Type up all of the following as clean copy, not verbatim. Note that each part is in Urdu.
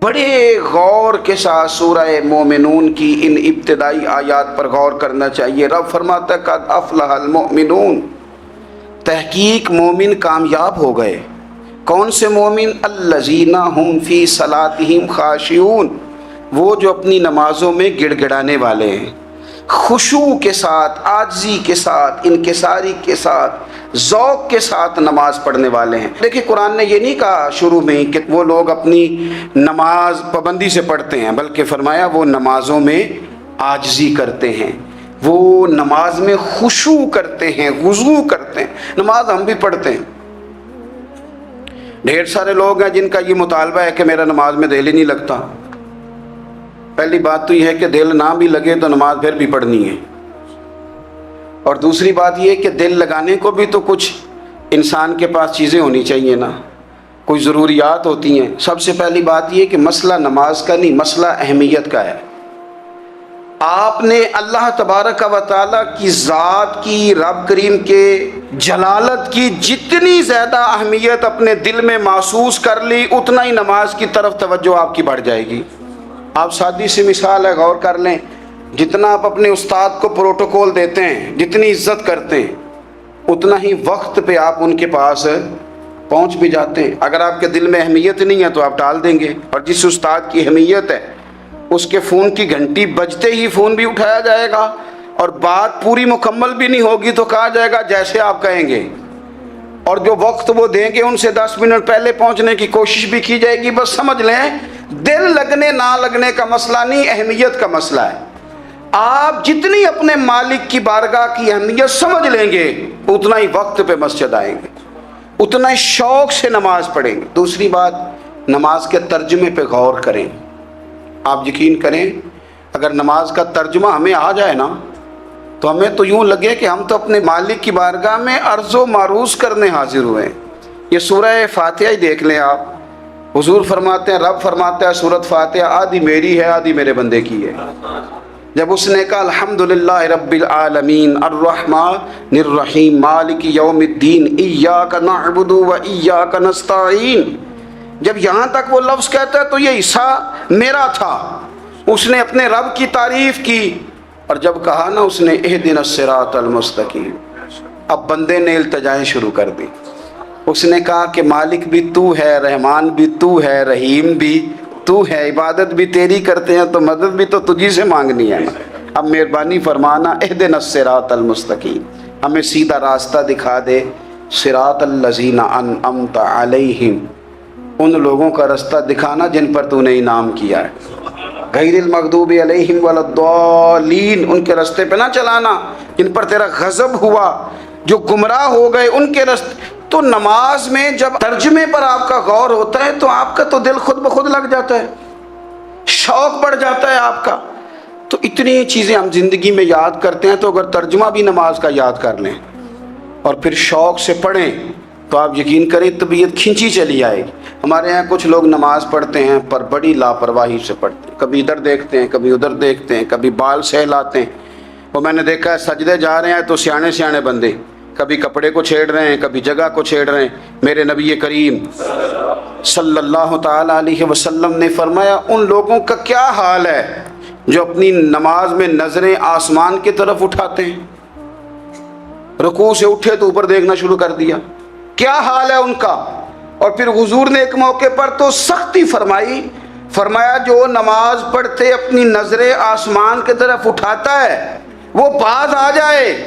بڑے غور کے ساتھ سورہ مومنون کی ان ابتدائی آیات پر غور کرنا چاہیے۔ رب فرماتا ہے قد افلح المؤمنون، تحقیق مومن کامیاب ہو گئے۔ کون سے مومن؟ الذین هم فی صلاتہم خاشعون، وہ جو اپنی نمازوں میں گڑ گڑانے والے ہیں، خشوع کے ساتھ، عاجزی کے ساتھ، انکساری کے ساتھ، ذوق کے ساتھ نماز پڑھنے والے ہیں۔ دیکھیں قرآن نے یہ نہیں کہا شروع میں کہ وہ لوگ اپنی نماز پابندی سے پڑھتے ہیں، بلکہ فرمایا وہ نمازوں میں عاجزی کرتے ہیں، وہ نماز میں خشوع کرتے ہیں، خضوع کرتے ہیں۔ نماز ہم بھی پڑھتے ہیں، ڈھیر سارے لوگ ہیں جن کا یہ مطالبہ ہے کہ میرا نماز میں دل ہی نہیں لگتا۔ پہلی بات تو یہ ہے کہ دل نہ بھی لگے تو نماز پھر بھی پڑھنی ہے، اور دوسری بات یہ کہ دل لگانے کو بھی تو کچھ انسان کے پاس چیزیں ہونی چاہیے نا، کوئی ضروریات ہوتی ہیں۔ سب سے پہلی بات یہ کہ مسئلہ نماز کا نہیں، مسئلہ اہمیت کا ہے۔ آپ نے اللہ تبارک و تعالیٰ کی ذات کی، رب کریم کے جلالت کی جتنی زیادہ اہمیت اپنے دل میں محسوس کر لی، اتنا ہی نماز کی طرف توجہ آپ کی بڑھ جائے گی۔ آپ سادی سی مثال ہے، غور کر لیں، جتنا آپ اپنے استاد کو پروٹوکول دیتے ہیں، جتنی عزت کرتے ہیں، اتنا ہی وقت پہ آپ ان کے پاس پہنچ بھی جاتے ہیں۔ اگر آپ کے دل میں اہمیت نہیں ہے تو آپ ٹال دیں گے، اور جس استاد کی اہمیت ہے اس کے فون کی گھنٹی بجتے ہی فون بھی اٹھایا جائے گا، اور بات پوری مکمل بھی نہیں ہوگی تو کہا جائے گا جیسے آپ کہیں گے، اور جو وقت وہ دیں گے ان سے 10 منٹ پہلے پہنچنے کی کوشش بھی کی جائے گی۔ بس سمجھ لیں دل لگنے نہ لگنے کا مسئلہ نہیں، اہمیت کا مسئلہ ہے۔ آپ جتنی اپنے مالک کی بارگاہ کی اہمیت سمجھ لیں گے، اتنا ہی وقت پہ مسجد آئیں گے، اتنا ہی شوق سے نماز پڑھیں گے۔ دوسری بات، نماز کے ترجمے پہ غور کریں۔ آپ یقین کریں اگر نماز کا ترجمہ ہمیں آ جائے نا تو ہمیں تو یوں لگے کہ ہم تو اپنے مالک کی بارگاہ میں عرض و معروض کرنے حاضر ہوئے ہیں۔ یہ سورہ فاتحہ ہی دیکھ لیں آپ، حضور فرماتے ہیں، رب فرماتا ہے سورۃ فاتحہ آدھی میری ہے آدھی میرے بندے کی ہے۔ جب اس نے کہا الحمدللہ رب العالمین الرحمن الرحیم مالک یوم الدین ایاک نعبد و ایاک نستعین، جب یہاں تک وہ لفظ کہتا ہے تو یہ حصہ میرا تھا۔ اس نے اپنے رب کی تعریف کی، اور جب کہا نا اس نے اہدنا الصراط المستقیم، اب بندے نے التجائیں شروع کر دی۔ اس نے کہا کہ مالک بھی تو ہے، رحمان بھی تو ہے، رحیم بھی تو ہے، عبادت بھی تیری کرتے ہیں تو مدد بھی تو تجھی سے مانگنی ہے نا، اب مہربانی فرمانا اہدنا الصراط المستقیم، ہمیں سیدھا راستہ دکھا دے، صراط الذین انعمت علیہم، ان لوگوں کا راستہ دکھانا جن پر تو نے انعام کیا ہے، غیر المغضوب علیہم ولا الضالین، ان کے راستے پہ نہ چلانا جن پر تیرا غضب ہوا، جو گمراہ ہو گئے ان کے راستے۔ تو نماز میں جب ترجمے پر آپ کا غور ہوتا ہے تو آپ کا تو دل خود بخود لگ جاتا ہے، شوق بڑھ جاتا ہے آپ کا۔ تو اتنی چیزیں ہم زندگی میں یاد کرتے ہیں، تو اگر ترجمہ بھی نماز کا یاد کر لیں اور پھر شوق سے پڑھیں تو آپ یقین کریں طبیعت کھینچی چلی آئے گی۔ ہمارے یہاں کچھ لوگ نماز پڑھتے ہیں پر بڑی لاپرواہی سے پڑھتے ہیں، کبھی ادھر دیکھتے ہیں کبھی ادھر دیکھتے ہیں، کبھی بال سہلاتے ہیں۔ وہ میں نے دیکھا ہے سجدے جا رہے ہیں تو سیانے سیانے بندے کبھی کپڑے کو چھیڑ رہے ہیں، کبھی جگہ کو چھیڑ رہے ہیں۔ میرے نبی کریم صلی اللہ تعالی علیہ وسلم نے فرمایا ان لوگوں کا کیا حال ہے جو اپنی نماز میں نظریں آسمان کی طرف اٹھاتے ہیں، رکوع سے اٹھے تو اوپر دیکھنا شروع کر دیا، کیا حال ہے ان کا۔ اور پھر حضور نے ایک موقع پر تو سختی فرمائی، فرمایا جو نماز پڑھتے اپنی نظریں آسمان کی طرف اٹھاتا ہے وہ باز آ جائے،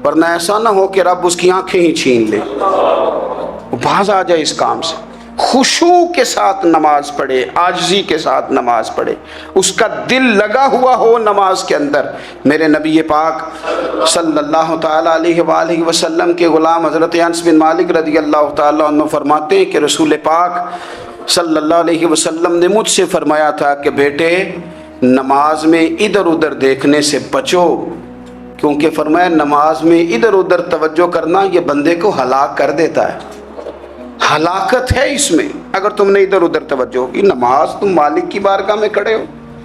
ورنہ ایسا نہ ہو کہ رب اس کی آنکھیں ہی چھین لے، وہ باز آ جائے اس کام سے۔ خشوع کے ساتھ نماز پڑھے، عاجزی کے ساتھ نماز پڑھے، اس کا دل لگا ہوا ہو نماز کے اندر۔ میرے نبی پاک صلی اللہ تعالیٰ علیہ وآلہ وسلم کے غلام حضرت انس بن مالک رضی اللہ تعالیٰ عنہ فرماتے ہیں کہ رسول پاک صلی اللہ علیہ وسلم نے مجھ سے فرمایا تھا کہ بیٹے نماز میں ادھر ادھر دیکھنے سے بچو، کیونکہ فرمایا نماز میں ادھر ادھر توجہ کرنا یہ بندے کو ہلاک کر دیتا ہے، ہلاکت ہے اس میں اگر تم نے ادھر ادھر توجہ ہوگی۔ نماز تم مالک کی بارگاہ میں کھڑے ہو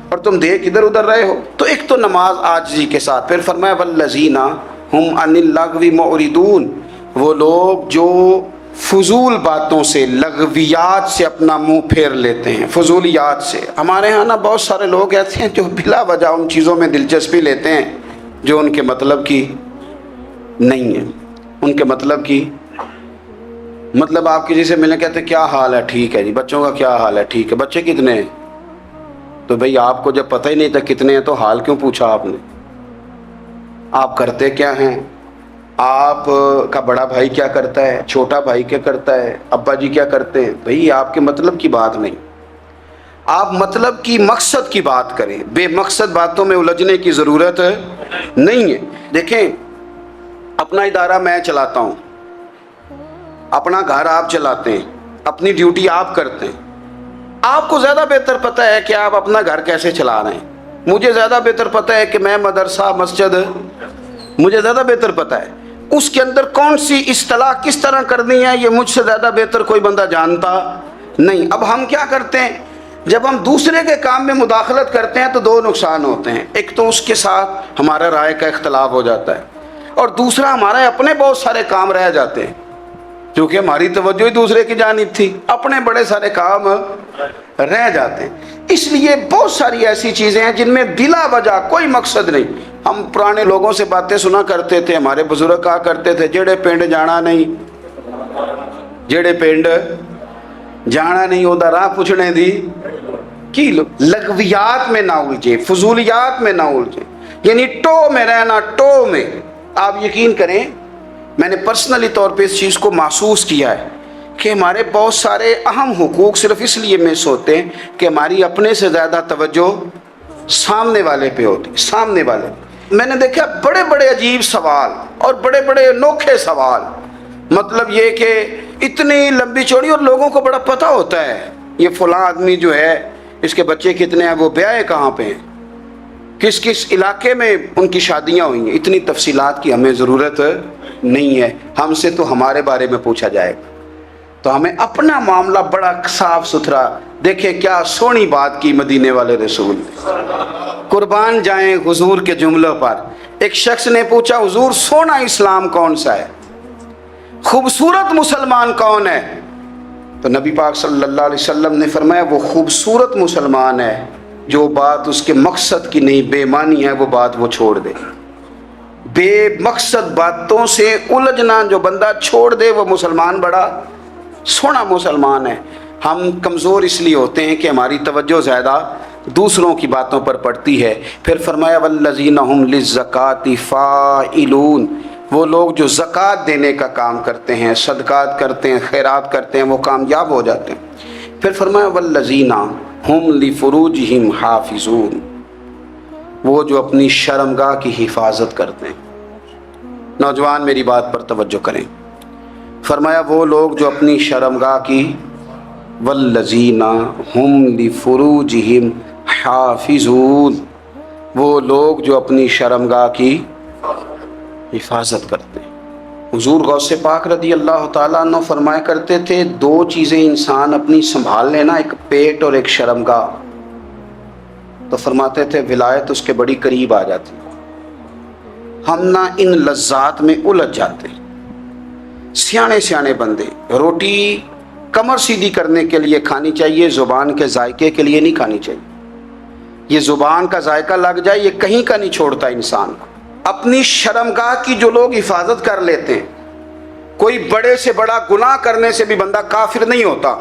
اور تم دیکھ ادھر ادھر رہے ہو، تو ایک تو نماز عاجزی کے ساتھ۔ پھر فرمایا والذین ہم عن اللغو معرضون، وہ لوگ جو فضول باتوں سے، لغویات سے اپنا منہ پھیر لیتے ہیں، فضولیات سے۔ ہمارے ہاں نا بہت سارے لوگ ایسے ہیں جو بلا وجہ ان چیزوں میں دلچسپی لیتے ہیں جو ان کے مطلب کی نہیں ہے، ان کے مطلب کی مطلب آپ کسی سے ملنے کہتے ہیں کیا حال ہے، ٹھیک ہے جی، بچوں کا کیا حال ہے، ٹھیک ہے، بچے کتنے ہیں؟ تو بھئی آپ کو جب پتہ ہی نہیں تھا کتنے ہیں تو حال کیوں پوچھا آپ نے؟ آپ کرتے کیا ہیں؟ آپ کا بڑا بھائی کیا کرتا ہے، چھوٹا بھائی کیا کرتا ہے، ابا جی کیا کرتے ہیں؟ بھئی آپ کے مطلب کی بات نہیں، آپ مطلب کی مقصد کی بات کریں، بے مقصد باتوں میں الجھنے کی ضرورت نہیں ہے۔ دیکھیں، اپنا ادارہ میں چلاتا ہوں، اپنا گھر آپ چلاتے ہیں، اپنی ڈیوٹی آپ کرتے ہیں، آپ کو زیادہ بہتر پتہ ہے کہ آپ اپنا گھر کیسے چلا رہے ہیں، مجھے زیادہ بہتر پتہ ہے کہ میں مدرسہ مسجد، مجھے زیادہ بہتر پتہ ہے اس کے اندر کون سی اصطلاح کس طرح کرنی ہے، یہ مجھ سے زیادہ بہتر کوئی بندہ جانتا نہیں۔ اب ہم کیا کرتے ہیں، جب ہم دوسرے کے کام میں مداخلت کرتے ہیں تو دو نقصان ہوتے ہیں، ایک تو اس کے ساتھ ہمارا رائے کا اختلاف ہو جاتا ہے، اور دوسرا ہمارے اپنے بہت سارے کام رہ جاتے ہیں، کیونکہ ہماری توجہ ہی دوسرے کی جانب تھی، اپنے بڑے سارے کام رہ جاتے ہیں۔ اس لیے بہت ساری ایسی چیزیں ہیں جن میں بلا وجہ کوئی مقصد نہیں۔ ہم پرانے لوگوں سے باتیں سنا کرتے تھے، ہمارے بزرگ کہا کرتے تھے جڑے پنڈ جانا نہیں، جڑے پنڈ جانا نہیں ہوتا راہ پوچھنے دی کی لغویات میں نہ الجھے، فضولیات میں نہ الجھے، یعنی ٹو میں رہنا، ٹو میں۔ آپ یقین کریں میں نے پرسنلی طور پہ اس چیز کو محسوس کیا ہے کہ ہمارے بہت سارے اہم حقوق صرف اس لیے مس ہوتے ہیں کہ ہماری اپنے سے زیادہ توجہ سامنے والے پہ ہوتی، سامنے والے۔ میں نے دیکھا بڑے بڑے عجیب سوال اور بڑے بڑے انوکھے سوال، مطلب یہ کہ اتنی لمبی چوڑی، اور لوگوں کو بڑا پتہ ہوتا ہے یہ فلاں آدمی جو ہے اس کے بچے کتنے ہیں، وہ بیاہ کہاں پہ ہیں، کس کس علاقے میں ان کی شادیاں ہوئی ہیں۔ اتنی تفصیلات کی ہمیں ضرورت نہیں ہے، ہم سے تو ہمارے بارے میں پوچھا جائے گا، تو ہمیں اپنا معاملہ بڑا صاف ستھرا۔ دیکھیں کیا سونی بات کی مدینے والے رسول، قربان جائیں حضور کے جملوں پر۔ ایک شخص نے پوچھا حضور سونا اسلام کون سا ہے، خوبصورت مسلمان کون ہے؟ تو نبی پاک صلی اللہ علیہ وسلم نے فرمایا وہ خوبصورت مسلمان ہے جو بات اس کے مقصد کی نہیں، بے معنی ہے وہ بات وہ چھوڑ دے۔ بے مقصد باتوں سے الجھنا جو بندہ چھوڑ دے وہ مسلمان بڑا سونا مسلمان ہے۔ ہم کمزور اس لیے ہوتے ہیں کہ ہماری توجہ زیادہ دوسروں کی باتوں پر پڑتی ہے۔ پھر فرمایا والذین هم للزکاۃ فاعلون، وہ لوگ جو زکوٰۃ دینے کا کام کرتے ہیں، صدقات کرتے ہیں، خیرات کرتے ہیں، وہ کامیاب ہو جاتے ہیں۔ پھر فرمایا والذین هم لفروجہم حافظون، وہ جو اپنی شرمگاہ کی حفاظت کرتے ہیں۔ نوجوان میری بات پر توجہ کریں، فرمایا وہ لوگ جو اپنی شرمگاہ کی، والذین هم لفروجہم حافظون، وہ لوگ جو اپنی شرمگاہ کی حفاظت کرتے ہیں۔ حضور غوث پاک رضی اللہ تعالیٰ عنہ فرمایا کرتے تھے دو چیزیں انسان اپنی سنبھال لینا، ایک پیٹ اور ایک شرمگاہ، تو فرماتے تھے ولایت اس کے بڑی قریب آ جاتی۔ ہم نہ ان لذات میں الجھ جاتے۔ سیانے سیانے بندے روٹی کمر سیدھی کرنے کے لیے کھانی چاہیے، زبان کے ذائقے کے لیے نہیں کھانی چاہیے۔ یہ زبان کا ذائقہ لگ جائے یہ کہیں کا نہیں چھوڑتا انسان کو۔ اپنی شرمگاہ کی جو لوگ حفاظت کر لیتے ہیں، کوئی بڑے سے بڑا گناہ کرنے سے بھی بندہ کافر نہیں ہوتا،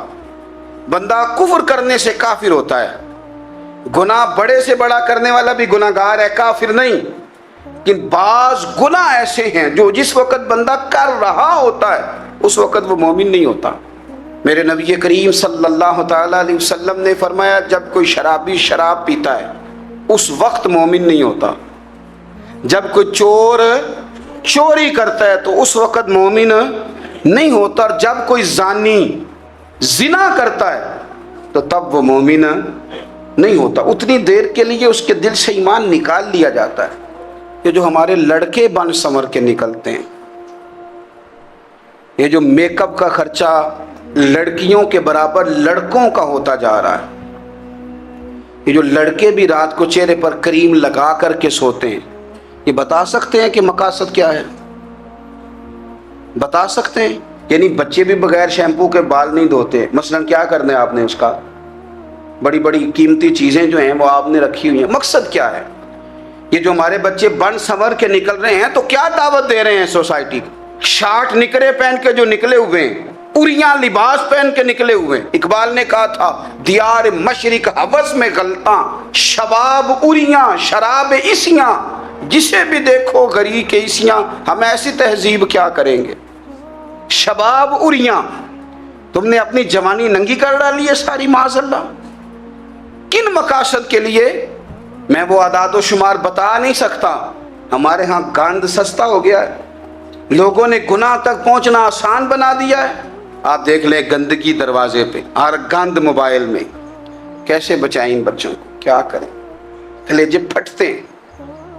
بندہ کفر کرنے سے کافر ہوتا ہے۔ گناہ بڑے سے بڑا کرنے والا بھی گناہ گار ہے، کافر نہیں۔ لیکن بعض گناہ ایسے ہیں جو جس وقت بندہ کر رہا ہوتا ہے اس وقت وہ مومن نہیں ہوتا۔ میرے نبی کریم صلی اللہ تعالیٰ علیہ وسلم نے فرمایا جب کوئی شرابی شراب پیتا ہے اس وقت مومن نہیں ہوتا، جب کوئی چور چوری کرتا ہے تو اس وقت مومن نہیں ہوتا، اور جب کوئی زانی زنا کرتا ہے تو تب وہ مومن نہیں ہوتا۔ اتنی دیر کے لیے اس کے دل سے ایمان نکال لیا جاتا ہے۔ یہ جو ہمارے لڑکے بن سنور کے نکلتے ہیں، یہ جو میک اپ کا خرچہ لڑکیوں کے برابر لڑکوں کا ہوتا جا رہا ہے، یہ جو لڑکے بھی رات کو چہرے پر کریم لگا کر کے سوتے ہیں، یہ بتا سکتے ہیں کہ مقاصد کیا ہے؟ بتا سکتے ہیں یعنی بچے بھی بغیر شیمپو کے بال نہیں دھوتے. مثلاً کیا کرنا ہے آپ نے اس کا؟ بڑی بڑی قیمتی چیزیں جو ہیں وہ آپ نے رکھی ہوئی ہیں. مقصد کیا ہے؟ یہ جو ہمارے بچے بن سنور کے نکل رہے ہیں تو کیا دعوت دے رہے ہیں سوسائٹی کو؟ شارٹ نکرے پہن کے جو نکلے ہوئے ہیں، اریاں لباس پہن کے نکلے ہوئے ہیں. اقبال نے کہا تھا دیار مشرق ہوس میں غلطاں، شباب اریاں شراب عیسیاں، جسے بھی دیکھو غری کے عیسیاں. ہم ایسی تہذیب کیا کریں گے؟ شباب اریاں، تم نے اپنی جوانی ننگی کر ڈالی ہے ساری معاذ اللہ. کن مقاصد کے لیے؟ میں وہ اعداد و شمار بتا نہیں سکتا. ہمارے ہاں گاند سستا ہو گیا ہے، لوگوں نے گناہ تک پہنچنا آسان بنا دیا ہے. آپ دیکھ لیں گندگی دروازے پہ اور گند موبائل میں. کیسے بچائیں ان بچوں کو؟ کیا کریں؟ کلیجے پھٹتے ہیں.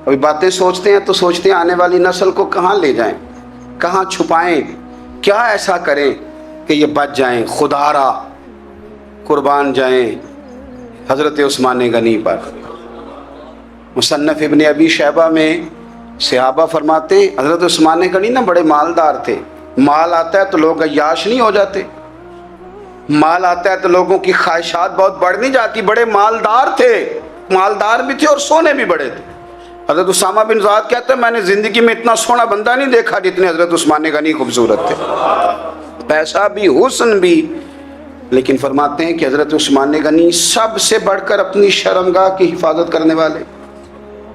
ابھی باتیں سوچتے ہیں تو سوچتے ہیں آنے والی نسل کو کہاں لے جائیں، کہاں چھپائیں، کیا ایسا کریں کہ یہ بچ جائیں. خدا را قربان جائیں حضرت عثمان غنی پر. مصنف ابن ابی شیبہ میں صحابہ فرماتے ہیں حضرت عثمان غنی نا بڑے مالدار تھے. مال آتا ہے تو لوگ عیاش نہیں ہو جاتے، مال آتا ہے تو لوگوں کی خواہشات بہت بڑھ نہیں جاتی. بڑے مالدار تھے، مالدار بھی تھے اور سونے بھی بڑے تھے. حضرت اسامہ بن زید کہتے ہیں میں نے زندگی میں اتنا سونا بندہ نہیں دیکھا جتنے حضرت عثمان غنی خوبصورت تھے. پیسہ بھی، حسن بھی. لیکن فرماتے ہیں کہ حضرت عثمان غنی سب سے بڑھ کر اپنی شرمگاہ کی حفاظت کرنے والے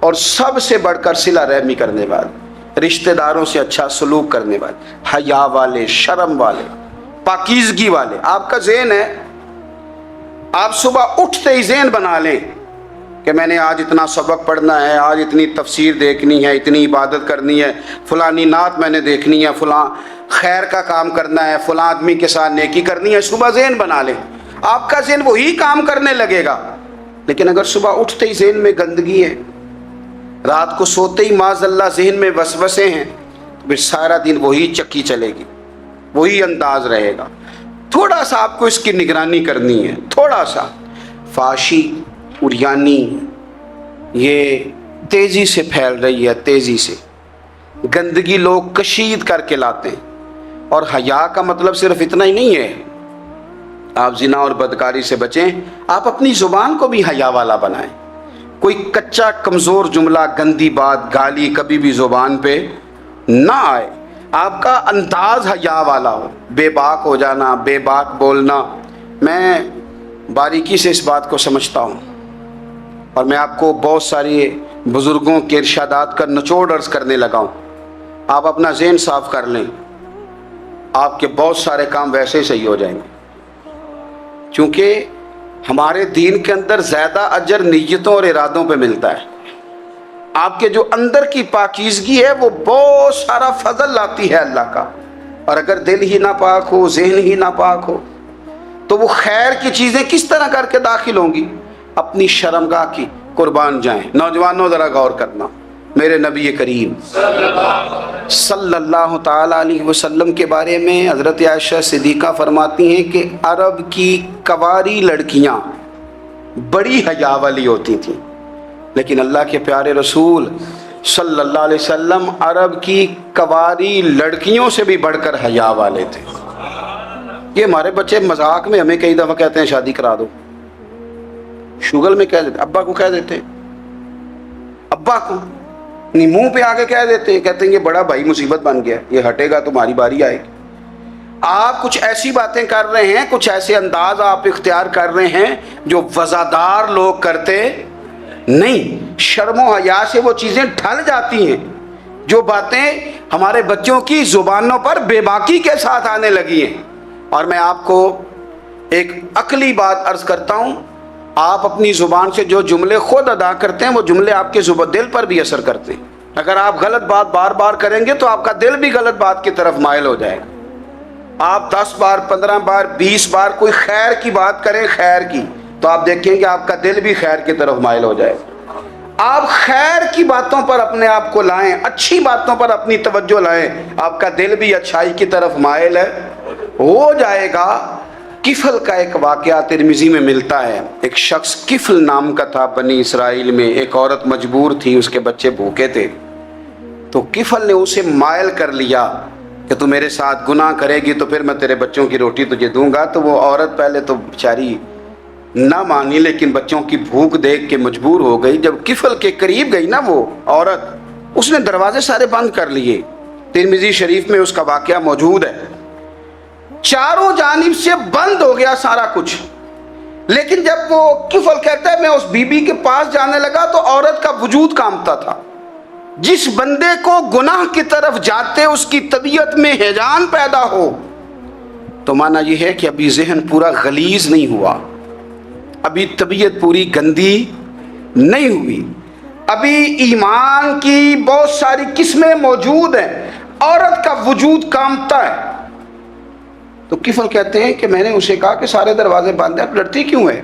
اور سب سے بڑھ کر صلہ رحمی کرنے والے، رشتہ داروں سے اچھا سلوک کرنے والے، حیا والے، شرم والے، پاکیزگی والے. آپ کا ذہن ہے، آپ صبح اٹھتے ہی ذہن بنا لیں کہ میں نے آج اتنا سبق پڑھنا ہے، آج اتنی تفسیر دیکھنی ہے، اتنی عبادت کرنی ہے، فلانی نعت میں نے دیکھنی ہے، فلاں خیر کا کام کرنا ہے، فلاں آدمی کے ساتھ نیکی کرنی ہے. صبح ذہن بنا لیں، آپ کا ذہن وہی کام کرنے لگے گا. لیکن اگر صبح اٹھتے ہی ذہن میں گندگی ہے، رات کو سوتے ہی معاذ اللہ ذہن میں وسوسے ہیں، تو پھر سارا دن وہی چکی چلے گی، وہی انداز رہے گا. تھوڑا سا آپ کو اس کی نگرانی کرنی ہے. تھوڑا سا فحاشی، اریانی یہ تیزی سے پھیل رہی ہے، تیزی سے. گندگی لوگ کشید کر کے لاتے ہیں. اور حیا کا مطلب صرف اتنا ہی نہیں ہے آپ زنا اور بدکاری سے بچیں، آپ اپنی زبان کو بھی حیا والا بنائیں. کوئی کچا کمزور جملہ، گندی بات، گالی کبھی بھی زبان پہ نہ آئے. آپ کا انداز حیا والا ہو. بے باک ہو جانا، بے باک بولنا، میں باریکی سے اس بات کو سمجھتا ہوں اور میں آپ کو بہت ساری بزرگوں کے ارشادات کا نچوڑ عرض کرنے لگا ہوں. آپ اپنا ذہن صاف کر لیں، آپ کے بہت سارے کام ویسے ہی صحیح ہو جائیں گے. چونکہ ہمارے دین کے اندر زیادہ اجر نیتوں اور ارادوں پہ ملتا ہے. آپ کے جو اندر کی پاکیزگی ہے وہ بہت سارا فضل لاتی ہے اللہ کا. اور اگر دل ہی ناپاک ہو، ذہن ہی ناپاک ہو، تو وہ خیر کی چیزیں کس طرح کر کے داخل ہوں گی؟ اپنی شرمگاہ کی قربان جائیں. نوجوانوں ذرا غور کرنا. میرے نبی کریم صلی اللہ تعالی علیہ وسلم کے بارے میں حضرت عائشہ صدیقہ فرماتی ہیں کہ عرب کی کنواری لڑکیاں بڑی حیا والی ہوتی تھیں، لیکن اللہ کے پیارے رسول صلی اللہ علیہ وسلم عرب کی کنواری لڑکیوں سے بھی بڑھ کر حیا والے تھے. یہ ہمارے بچے مذاق میں ہمیں کئی دفعہ کہتے ہیں شادی کرا دو، شوگل میں کہہ دیتے، ابا کو کہہ دیتے، ابا کو منہ پہ آگے کہہ دیتے ہیں، کہتے ہیں یہ بڑا بھائی مصیبت بن گیا، یہ ہٹے گا تمہاری باری آئے گی. آپ کچھ ایسی باتیں کر رہے ہیں، کچھ ایسے انداز آپ اختیار کر رہے ہیں جو وزادار لوگ کرتے نہیں. شرم و حیا سے وہ چیزیں ڈھل جاتی ہیں جو باتیں ہمارے بچوں کی زبانوں پر بے باکی کے ساتھ آنے لگی ہیں. اور میں آپ کو ایک عقلی بات عرض کرتا ہوں، آپ اپنی زبان سے جو جملے خود ادا کرتے ہیں وہ جملے آپ کے دل پر بھی اثر کرتے ہیں. اگر آپ غلط بات بار بار کریں گے تو آپ کا دل بھی غلط بات کی طرف مائل ہو جائے گا. آپ 10 بار 15 بار 20 بار کوئی خیر کی بات کریں، خیر کی، تو آپ دیکھیں گے آپ کا دل بھی خیر کی طرف مائل ہو جائے گا. آپ خیر کی باتوں پر اپنے آپ کو لائیں، اچھی باتوں پر اپنی توجہ لائیں، آپ کا دل بھی اچھائی کی طرف مائل ہو جائے گا. کفل کا ایک واقعہ ترمذی میں ملتا ہے. ایک شخص کفل نام کا تھا بنی اسرائیل میں. ایک عورت مجبور تھی، اس کے بچے بھوکے تھے، تو کفل نے اسے مائل کر لیا کہ تو میرے ساتھ گناہ کرے گی تو پھر میں تیرے بچوں کی روٹی تجھے دوں گا. تو وہ عورت پہلے تو بیچاری نہ مانی، لیکن بچوں کی بھوک دیکھ کے مجبور ہو گئی. جب کفل کے قریب گئی نا وہ عورت، اس نے دروازے سارے بند کر لیے. ترمذی شریف میں اس کا واقعہ موجود ہے. چاروں جانب سے بند ہو گیا سارا کچھ. لیکن جب وہ کفل کہتا ہے میں اس بی بی کے پاس جانے لگا تو عورت کا وجود کانپتا تھا. جس بندے کو گناہ کی طرف جاتے اس کی طبیعت میں ہیجان پیدا ہو تو مانا یہ ہے کہ ابھی ذہن پورا غلیظ نہیں ہوا، ابھی طبیعت پوری گندی نہیں ہوئی، ابھی ایمان کی بہت ساری قسمیں موجود ہیں، عورت کا وجود کانپتا ہے. تو کفل کہتے ہیں کہ میں نے اسے کہا کہ سارے دروازے بند ہیں، آپ ڈرتی کیوں ہے؟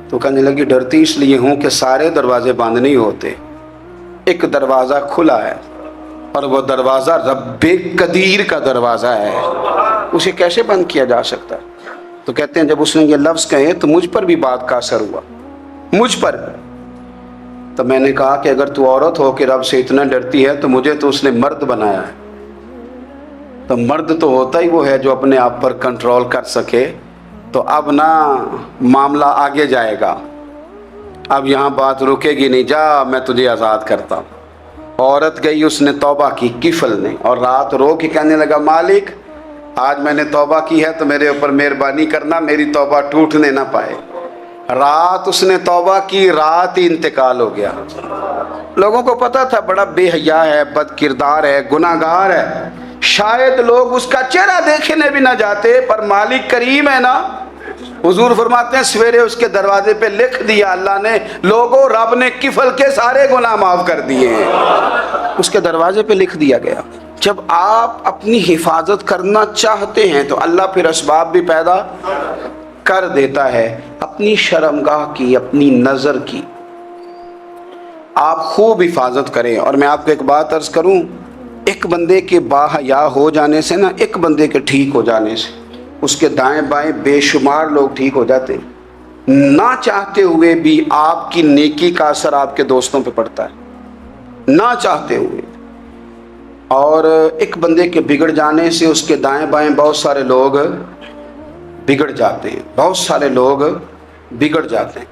تو کہنے لگی ڈرتی اس لیے ہوں کہ سارے دروازے بند نہیں ہوتے، ایک دروازہ کھلا ہے اور وہ دروازہ رب قدیر کا دروازہ ہے، اسے کیسے بند کیا جا سکتا ہے؟ تو کہتے ہیں جب اس نے یہ لفظ کہے تو مجھ پر بھی بات کا اثر ہوا، مجھ پر. تو میں نے کہا کہ اگر تو عورت ہو کے رب سے اتنا ڈرتی ہے تو مجھے تو اس نے مرد بنایا ہے. تو مرد تو ہوتا ہی وہ ہے جو اپنے آپ پر کنٹرول کر سکے. تو اب نہ معاملہ آگے جائے گا، اب یہاں بات رکے گی نہیں، جا میں تجھے آزاد کرتا ہوں. عورت گئی، اس نے توبہ کی کفل نے، اور رات رو کے کہنے لگا مالک آج میں نے توبہ کی ہے تو میرے اوپر مہربانی کرنا، میری توبہ ٹوٹنے نہ پائے. رات اس نے توبہ کی، رات ہی انتقال ہو گیا. لوگوں کو پتا تھا بڑا بے حیا ہے، بد کردار ہے، گناہ گار ہے، شاید لوگ اس کا چہرہ دیکھنے بھی نہ جاتے، پر مالک کریم ہے نا. حضور فرماتے ہیں سویرے اس کے دروازے پہ لکھ دیا اللہ نے، لوگوں رب نے کفل کے سارے گناہ معاف کر دیے ہیں. اس کے دروازے پہ لکھ دیا گیا. جب آپ اپنی حفاظت کرنا چاہتے ہیں تو اللہ پھر اسباب بھی پیدا کر دیتا ہے. اپنی شرمگاہ کی، اپنی نظر کی آپ خوب حفاظت کریں. اور میں آپ کو ایک بات عرض کروں، ایک بندے کے باحیا ہو جانے سے نا، ایک بندے کے ٹھیک ہو جانے سے اس کے دائیں بائیں بے شمار لوگ ٹھیک ہو جاتے ہیں. نہ چاہتے ہوئے بھی آپ کی نیکی کا اثر آپ کے دوستوں پہ پڑتا ہے، نہ چاہتے ہوئے. اور ایک بندے کے بگڑ جانے سے اس کے دائیں بائیں بہت سارے لوگ بگڑ جاتے ہیں، بہت سارے لوگ بگڑ جاتے ہیں.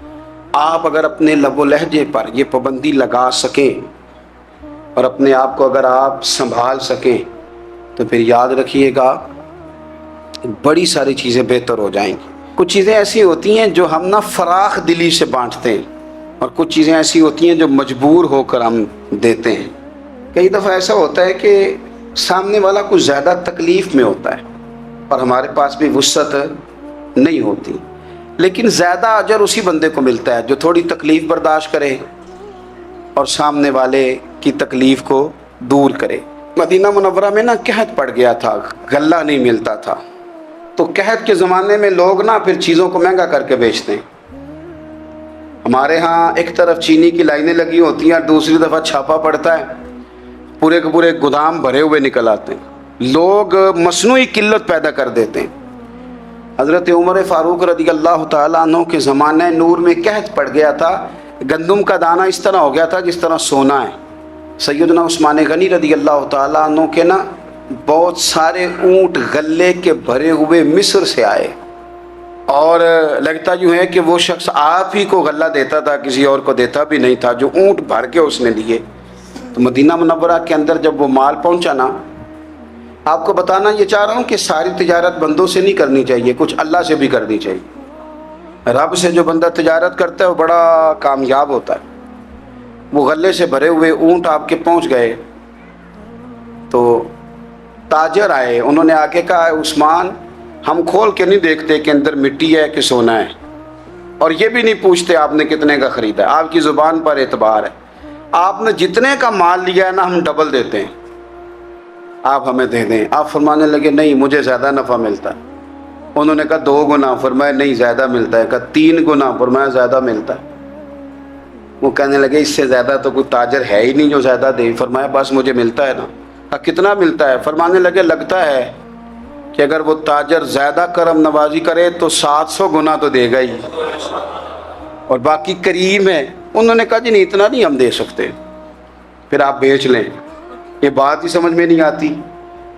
آپ اگر اپنے لب و لہجے پر یہ پابندی لگا سکیں اور اپنے آپ کو اگر آپ سنبھال سکیں تو پھر یاد رکھیے گا بڑی ساری چیزیں بہتر ہو جائیں گی. کچھ چیزیں ایسی ہوتی ہیں جو ہم نہ فراخ دلی سے بانٹتے ہیں، اور کچھ چیزیں ایسی ہوتی ہیں جو مجبور ہو کر ہم دیتے ہیں. کئی دفعہ ایسا ہوتا ہے کہ سامنے والا کچھ زیادہ تکلیف میں ہوتا ہے اور ہمارے پاس بھی وسعت نہیں ہوتی، لیکن زیادہ اجر اسی بندے کو ملتا ہے جو تھوڑی تکلیف برداشت کرے اور سامنے والے کی تکلیف کو دور کرے. مدینہ منورہ میں نا قحط پڑ گیا تھا، غلہ نہیں ملتا تھا. تو قحط کے زمانے میں لوگ نا پھر چیزوں کو مہنگا کر کے بیچتے ہیں. ہمارے ہاں ایک طرف چینی کی لائنیں لگی ہوتی ہیں اور دوسری دفعہ چھاپا پڑتا ہے، پورے کے پورے گودام بھرے ہوئے نکل آتے ہیں. لوگ مصنوعی قلت پیدا کر دیتے ہیں. حضرت عمر فاروق رضی اللہ تعالیٰ عنہ کے زمانہ نور میں قحط پڑ گیا تھا. گندم کا دانہ اس طرح ہو گیا تھا جس طرح سونا ہے. سیدنا عثمان غنی رضی اللہ تعالیٰ عنہ کے نا بہت سارے اونٹ غلے کے بھرے ہوئے مصر سے آئے، اور لگتا یوں ہے کہ وہ شخص آپ ہی کو غلہ دیتا تھا، کسی اور کو دیتا بھی نہیں تھا، جو اونٹ بھر کے اس نے لیے. تو مدینہ منورہ کے اندر جب وہ مال پہنچا نا، آپ کو بتانا یہ چاہ رہا ہوں کہ ساری تجارت بندوں سے نہیں کرنی چاہیے، کچھ اللہ سے بھی کرنی چاہیے. رب سے جو بندہ تجارت کرتا ہے وہ بڑا کامیاب ہوتا ہے. وہ غلے سے بھرے ہوئے اونٹ آپ کے پہنچ گئے تو تاجر آئے، انہوں نے آ کے کہا عثمان ہم کھول کے نہیں دیکھتے کہ اندر مٹی ہے کہ سونا ہے، اور یہ بھی نہیں پوچھتے آپ نے کتنے کا خریدا ہے، آپ کی زبان پر اعتبار ہے، آپ نے جتنے کا مال لیا ہے نا ہم ڈبل دیتے ہیں، آپ ہمیں دے دیں. آپ فرمانے لگے نہیں مجھے زیادہ نفع ملتا ہے. انہوں نے کہا 2 گنا، فرمایا نہیں زیادہ ملتا ہے. کہا 3 گنا، فرمایا زیادہ ملتا ہے. وہ کہنے لگے اس سے زیادہ تو کوئی تاجر ہے ہی نہیں جو زیادہ دے. فرمایا بس مجھے ملتا ہے نا. کہا کتنا ملتا ہے؟ فرمانے لگے لگتا ہے کہ اگر وہ تاجر زیادہ کرم نوازی کرے تو 700 گنا تو دے گا ہی، اور باقی کریم ہے. انہوں نے کہا جی نہیں اتنا نہیں ہم دے سکتے، پھر آپ بیچ لیں. یہ بات ہی سمجھ میں نہیں آتی.